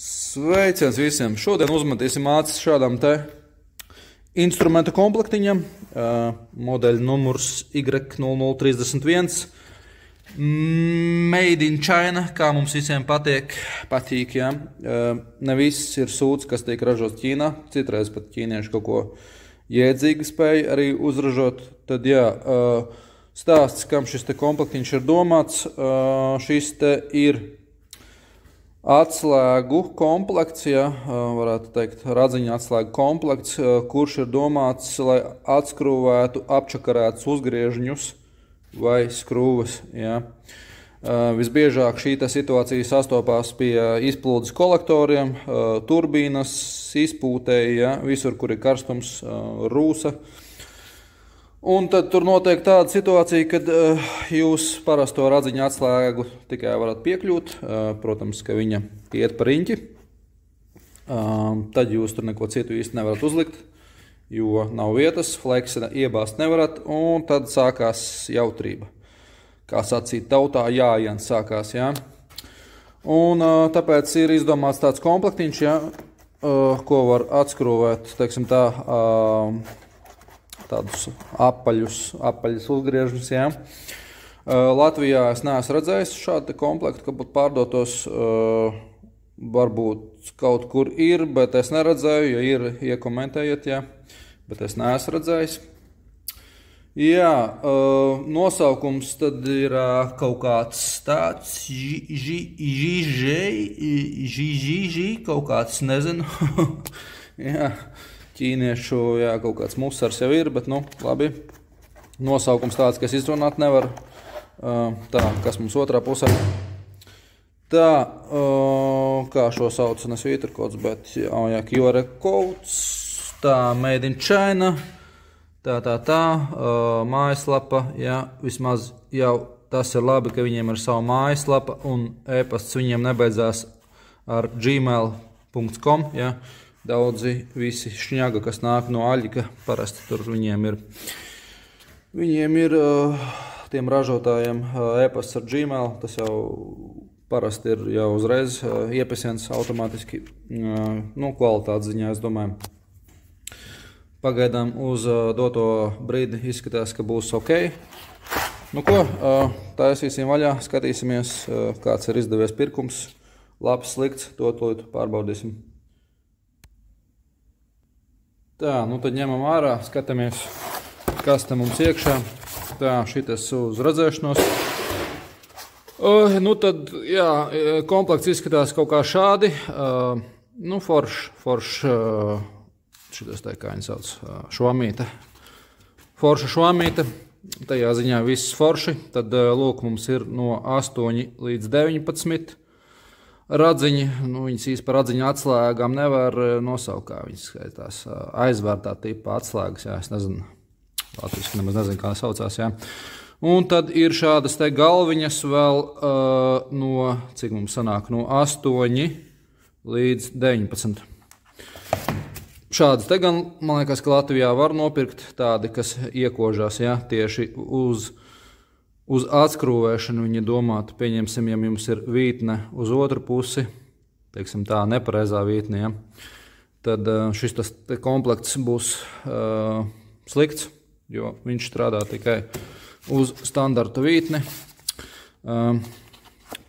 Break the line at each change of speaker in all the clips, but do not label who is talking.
Sveiciens visiem! Šodien uzmetīsim acis šādam te instrumenta komplektiņam. Modeļa numurs Y0031. Made in China, kā mums visiem patīk, ja. Ne viss ir sūds, kas tiek ražots Ķīnā. Citreiz pat ķīnieši kaut ko jēdzīgi spēja arī uzražot. Tad jā, stāsts, kam šis te komplektiņš ir domāts. Šis te ir atslēgu komplekts, ja, varētu teikt, radziņa atslēgu komplekts, kurš ir domāts, lai atskrūvētu apčakarētus uzgriežņus vai skrūves. Ja. Visbiežāk šī situācija sastopās pie izplūdes kolektoriem, turbīnas, izpūtēji, ja, visur, kur ir karstums, rūsa. Un tad tur notiek tāda situācija, kad jūs parasto radziņa atslēgu tikai varat piekļūt. Protams, ka viņa iet pa riņķi. Tad jūs tur neko citu īsti nevarat uzlikt, jo nav vietas, fleksi iebāzt nevarat, un tad sākās jautrība. Kā sacīt tautā, jāiens sākās, jā. Un tāpēc ir izdomāts tāds komplektiņš, jā, ko var atskrūvēt, teiksim tā, tādus apaļus uzgriežņus, jā. Latvijā es neesmu redzējis šādu komplektu, ka būtu pārdotos, varbūt kaut kur ir, bet es neredzēju, ja ir, iekomentējiet, jā, bet es neesmu redzējis. Jā, nosaukums tad ir kaut kāds tāds, kaut kāds, nezinu, jā. Ķīniešu, jā, kaut kāds musars jau ir, bet, nu, labi. Nosaukums tāds, ka es izrunāt nevaru. Tā, kas mums otrā pusē. Tā, kā šo sauc, ne svītrkods, bet, jā, QR codes. Tā, Made in China. Tā, mājaslapa, jā, vismaz jau tas ir labi, ka viņiem ir savu mājaslapa un e-pasts viņiem nebeidzās ar gmail.com, jā. Daudzi visi šņaga, kas nāk no Aļika, parasti tur viņiem ir tiem ražotājiem e-pasts ar Gmail, tas jau parasti ir jau uzreiz iepesiens automātiski, nu, kvalitātes ziņā, es domāju. Pagaidām uz doto brīdi izskatās, ka būs ok. Nu ko, taisīsim vaļā, skatīsimies, kāds ir izdevies pirkums, labs, slikts, to pārbaudīsim. Tā, nu tad ņemam ārā, skatāmies, kas te mums iekšā. Tā, šitas uz redzēšanos. Nu tad, jā, komplekts izskatās kaut kā šādi. Nu, foršs, šitas tā kā viņi sauc, švamīte. Forša švamīte, tajā ziņā viss forši. Tad, lūk, mums ir no 8 līdz 19. Radziņi, nu, viņas īsti par radziņu atslēgām nevar nosaukt, kā viņas skaitās, aizvērtā tipa atslēgas, jā, es nezinu, latviski nemaz nezinu, kā saucās, jā. Un tad ir šādas te galviņas vēl no, cik mums sanāk, no 8 līdz 19. Šādas te gan, man liekas, ka Latvijā var nopirkt tādi, kas iekožās, jā, tieši uz atskrūvēšanu viņa domāta, pieņemsim, ja jums ir vītne uz otru pusi, teiksim tā, nepareizā vītne, ja, tad šis tas komplekts būs slikts, jo viņš strādā tikai uz standarta vītni.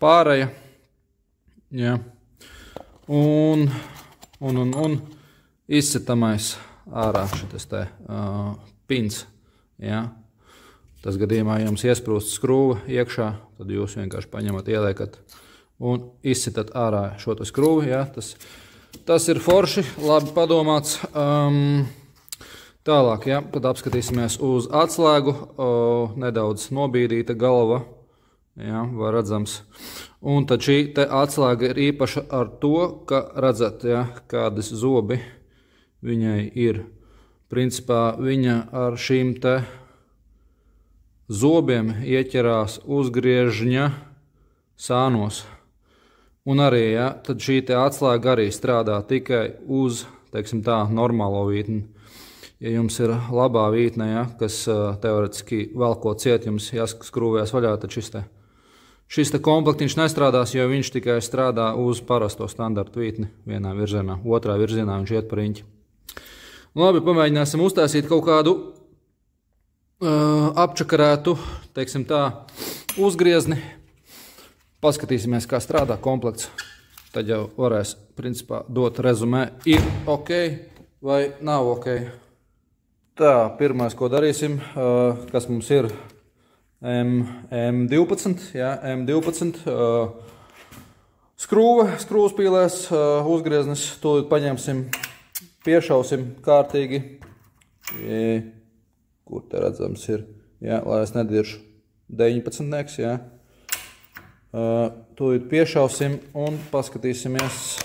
Pārēja, ja, un izsitamais ārā šitas te pins, ja. Tas gadījumā, ja jums iesprūst skrūva iekšā, tad jūs vienkārši paņemat, ieliekat un izsitat ārā šo te skrūvi. Ja? Tas ir forši, labi padomāts. Tālāk, ja? Tad apskatīsimies uz atslēgu. Nedaudz nobīdīta galva, ja? Var redzams. Un tad šī te atslēga ir īpaša ar to, ka redzat, ja? Kādas zobi viņai ir. Principā viņa ar šīm te zobiem ieķerās uzgriežņa sānos. Un arī, ja, tad šī te atslēga arī strādā tikai uz, teiksim tā, normālo vītni. Ja jums ir labā vītne, ja, kas teoretiski velko ciet, jums jāskrūvējas vaļā, tad šis te komplektiņš nestrādās, jo viņš tikai strādā uz parasto standartu vītni vienā virzienā, otrā virzienā viņš iet pa riņķi. Labi, pamēģināsim uztaisīt kaut kādu apčakarētu, teiksim tā, uzgriezni. Paskatīsimies, kā strādā komplekts. Tad jau varēs, principā, dot rezumē, ir ok vai nav ok. Tā, pirmais, ko darīsim, kas mums ir M12, jā, M12 skrūvspīlēs uzgrieznis, tūlīt paņemsim, piešausim kārtīgi, kur te redzams ir, jā, lai es nediršu 19, jā. Tūlīt piešausim un paskatīsimies.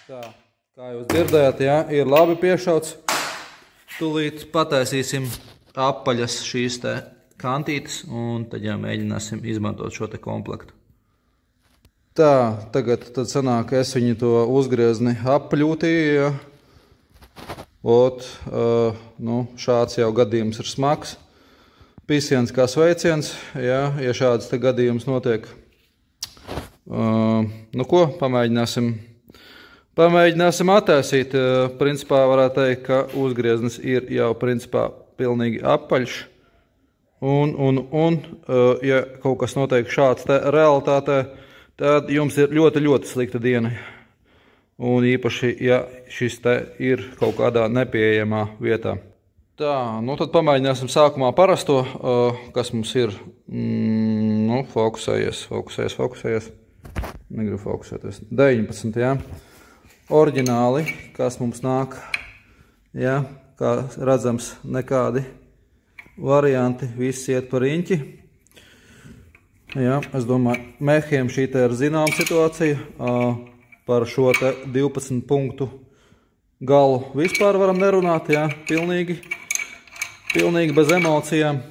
Tā, kā jūs dzirdējāt, jā, ir labi piešauts. Tūlīt pataisīsim apaļas šīs te kantītes un tad jau mēģināsim izmantot šo te komplektu. Tā, tagad tad sanāk, es viņu to uzgriezni apaļūtīju, ja. Nu, šāds jau gadījums ir smags. Pisiens kā sveiciens, ja šāds te gadījums notiek. Nu ko, pamēģināsim attaisīt. Principā varētu teikt, ka uzgrieznis ir jau principā pilnīgi apaļš. Un ja kaut kas notiek šāds te realitātē, tad jums ir ļoti, ļoti slikta diena. Un īpaši, ja šis te ir kaut kādā nepieejamā vietā. Tā, nu tad pamēģināsim sākumā parasto, kas mums ir, nu, fokusējies. Negribu fokusēties. 19, jā. Oriģināli, kas mums nāk, jā, kā redzams, nekādi varianti, viss iet pa riņķi. Jā, es domāju, mehiem šī te ir zināma situācija, par šo te 12 punktu galu vispār varam nerunāt, jā, pilnīgi bez emocijām.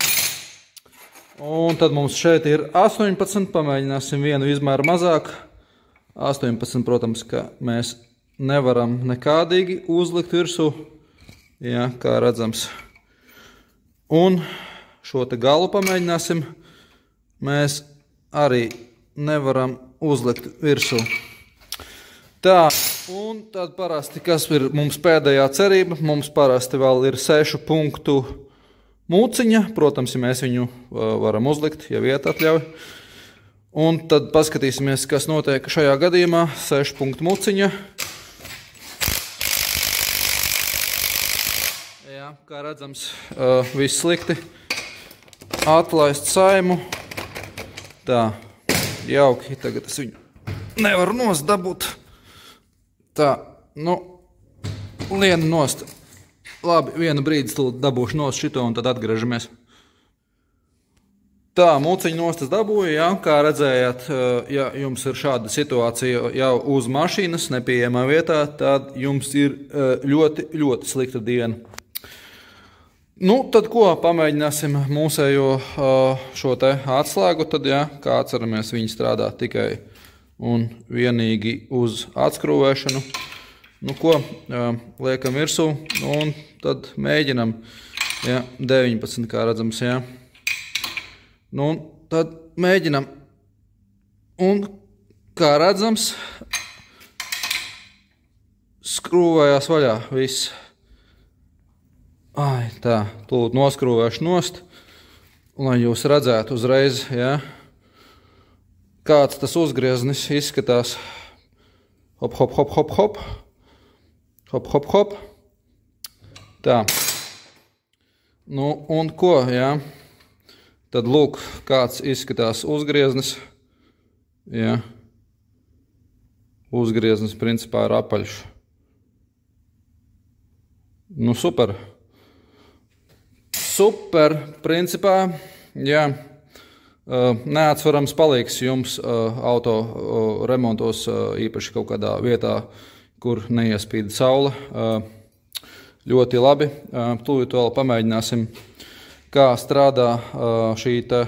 Un tad mums šeit ir 18, pamēģināsim vienu izmēru mazāk. 18, protams, ka mēs nevaram nekādīgi uzlikt virsū, jā, kā redzams. Un šo te galu pamēģināsim, mēs arī nevaram uzlikt virsū. Tā, un tad parasti, kas ir mums pēdējā cerība, mums parasti vēl ir 6 punktu mūciņa, protams, ja mēs viņu varam uzlikt, ja vieta atļauj. Un tad paskatīsimies, kas notiek šajā gadījumā. 6 punktu mūciņa. Jā, kā redzams, viss slikti. Atlaist saimu. Tā, jauki, tagad es viņu nevaru nost dabūt. Tā, nu, lienu nost. Labi, vienu brīdi dabūšu nost šito un tad atgriežamies. Tā, mūciņu nostas dabūju, jā, kā redzējāt, ja jums ir šāda situācija jau uz mašīnas nepieejamā vietā, tad jums ir ļoti, ļoti slikta diena. Nu, tad ko, pamēģināsim mūsējo šo te atslēgu, tad, jā, kā atceramies, viņi strādā tikai un vienīgi uz atskrūvēšanu. Nu ko, liekam virsū un tad mēģinam, jā, 19, kā redzams, jā. Nu, tad mēģinam un, kā redzams, skrūvējās vaļā viss. Ai, tā, tūlīt noskrūvēšu nost, lai jūs redzētu uzreiz, jā, kāds tas uzgrieznis izskatās. Hop, hop, hop, hop, hop. Hop, hop, hop. Tā. Nu, un ko, jā? Tad lūk, kāds izskatās uzgrieznis. Jā. Uzgrieznis principā ir apaļš. Nu, super. Super, principā, jā. Neatsvarams palīgs jums auto remontos, īpaši kaut kādā vietā, kur neiespīd saule. Ļoti labi. Tūlīt vēl pamēģināsim, kā strādā šī te,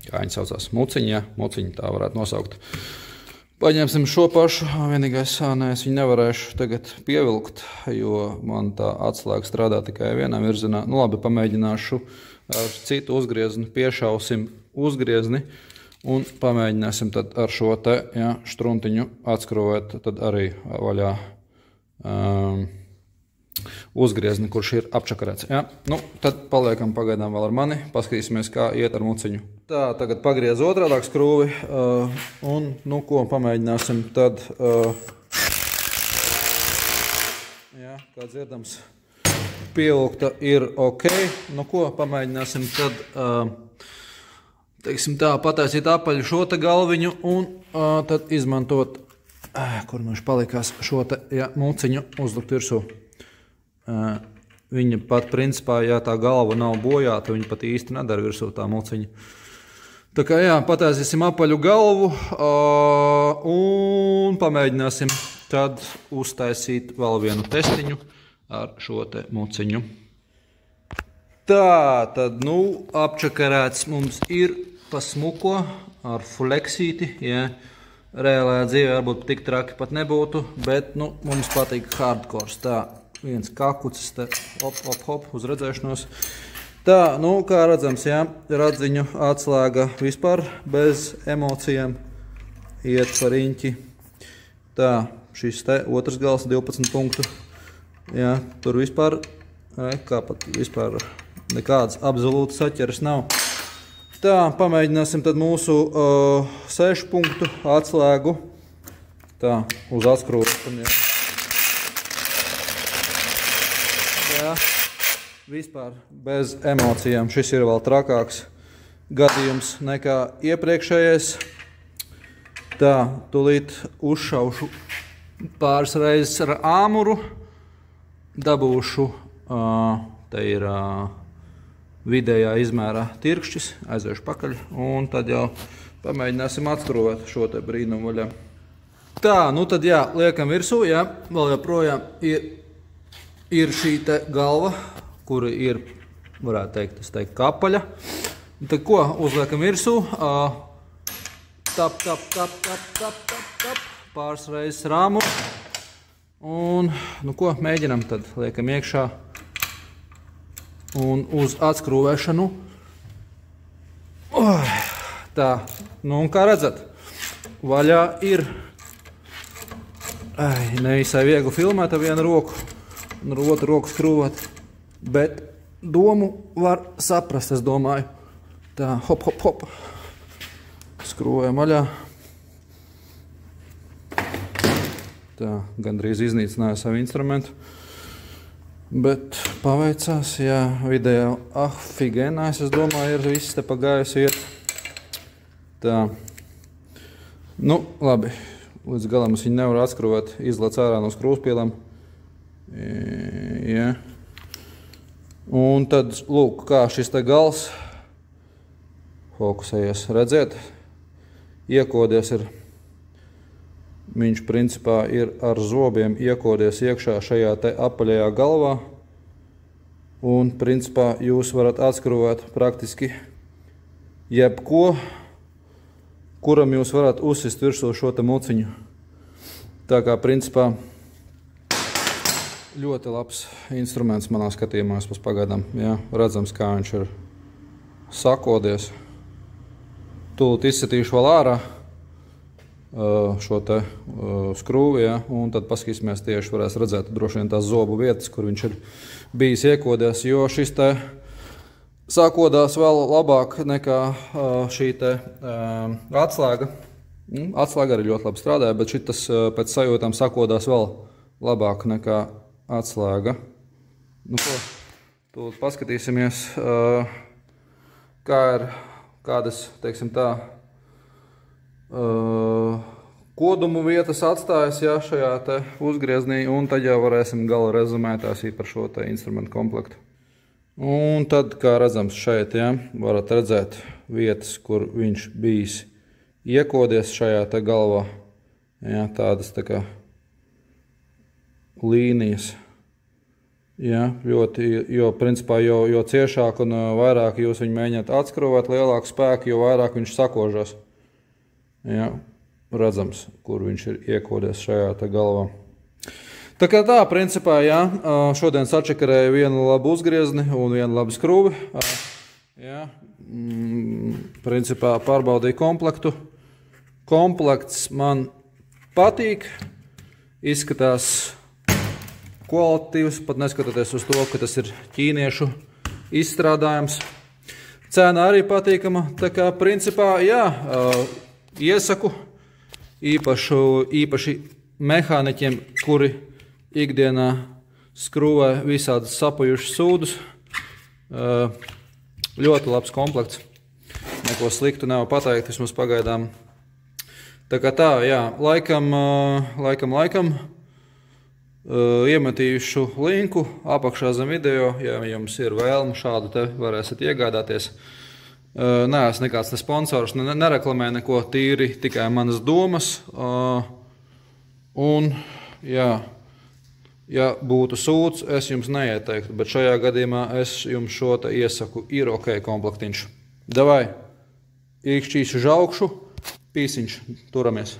kā viņa saucās, muciņa, tā varētu nosaukt. Paņemsim šo pašu, vienīgais es viņu nevarēšu tagad pievilkt, jo man tā atslēga strādā tikai vienā virzienā. Nu labi, pamēģināšu ar citu uzgriezni, piešausim uzgriezni un pamēģināsim tad ar šo te štruntiņu atskrūvēt tad arī vaļā uzgriezni, kurš ir apčakarēts. Nu, tad paliekam pagaidām vēl ar mani, paskatīsimies, kā iet ar muciņu. Tā, tagad pagriez otrādāk skrūvi un, nu, ko pamēģināsim tad, kā dzirdams, pievilkta ir ok. Nu, ko pamēģināsim tad, teiksim tā, pataisīt apaļu šo te galviņu un tad izmantot, kur mums palikās šo te muciņu uzlikt virsū. Viņa pat principā, ja tā galva nav bojāta, viņa pat īsti nedara virsū tā muciņa. Tā kā pataisīsim apaļu galvu un pamēģināsim tad uztaisīt vēl vienu testiņu ar šo te muciņu. Tā, tad, nu, apčakarēts mums ir pa smuko ar fleksīti, reālajā dzīvē varbūt tik traki pat nebūtu, bet, nu, mums patīk hardcores, tā. Viens kakucis, te hop, uz redzēšanos. Tā, nu, kā redzams, radziņu atslēga vispār bez emocijām iet par riņķi. Tā, šis te otrs gals 12 punktu. Tur vispār, kā pat vispār nekādas absolūtas saķeres nav. Tā, pamēģināsim tad mūsu 6 punktu atslēgu. Tā, uz atskrūšanu, vispār bez emocijām. Šis ir vēl trakāks gadījums nekā iepriekšējais. Tā, tūlīt uzšaušu pāris reizes ar āmuru, dabūšu, te ir vidējā izmērā tirkšķis, aiziešu pakaļ un tad jau pamēģināsim atskrūvēt šo te brīnumu vaļā. Tā, nu tad liekam virsū, vēl joprojām ir šī te galva, kura ir, varētu teikt, kapaļa. Tad ko, uzliekam virsū, tap, pāris reizes rāmu. Un, nu ko, mēģinam tad, liekam iekšā un uz atskrūvēšanu. Tā, nu un kā redzat, vaļā ir, nevisai viegli filmēt ar vienu roku un ar otru roku skrūvēt. Bet domu var saprast, es domāju. Tā, hop. Skrūvējam vaļā. Tā, gandrīz iznīcināju savu instrumentu. Bet paveicās, vidējā afigenājs, es domāju, ir viss te pagājus iet. Tā. Nu, labi. Līdz galam es viņu nevaru atskrūvēt, izlec ārā no skrūvspīlām. Un tad, lūk, kā šis te gals fokusējies, redziet, iekodies ir, viņš principā ir ar zobiem iekodies iekšā šajā te apaļajā galvā, un principā jūs varat atskrūvēt praktiski jebko, kuram jūs varat uzsist virsū šo te muciņu. Tā kā principā ļoti labs instruments manā skatījumā pagaidām. Redzams, kā viņš ir sakodies. Tūlīt izsitīšu vēl ārā šo te skrūvi, un tad paskatīsimies tieši, varēs redzēt droši vien tās zobu vietas, kur viņš ir bijis iekodies, jo šis te sakodās vēl labāk nekā šī te atslēga. Atslēga arī ļoti labi strādāja, bet šitas pēc sajūtām sakodās vēl labāk nekā atslēga. Nu ko, tūlīt paskatīsimies, kādas, teiksim tā, kodumu vietas atstājas šajā te uzgrieznī, un tad jau varēsim gala rezumētās par šo te instrumentu komplektu. Un tad, kā redzams šeit, varat redzēt vietas, kur viņš bijis iekodies šajā te galvā. Tādas tā kā līnijas. Ļoti, jo principā, jo ciešāk un vairāk jūs viņu mēģināt atskrūvēt, lielāku spēku, jo vairāk viņš sakožās. redzams, kur viņš ir iekodies šajā te galvā. Tā kā tā, principā, jā, šodien sačakarēju vienu labu uzgriezni un vienu labu skrūvi. Jā, principā pārbaudīju komplektu. Komplekts man patīk, izskatās kvalitatīvs, pat neskatoties uz to, ka tas ir ķīniešu izstrādājums. Cena arī patīkama, tā kā principā, jā, iesaku īpaši mehāniķiem, kuri ikdienā skrūvē visādas sapujušas sūdus. Ļoti labs komplekts. Neko sliktu nevar pateikt, vismaz pagaidām. Tā kā tā, jā, laikam iemetīšu linku apakšā zem video, ja jums ir vēlme šādu te varēsiet iegādāties. Neesmu nekāds ne sponsors, nereklamē neko, tīri tikai manas domas. Un, jā, ja būtu sūds, es jums neieteiktu, bet šajā gadījumā es jums šo te iesaku, ir ok komplektiņš. Davai, īkšķīšu žaukšu, pīsiņš, turamies.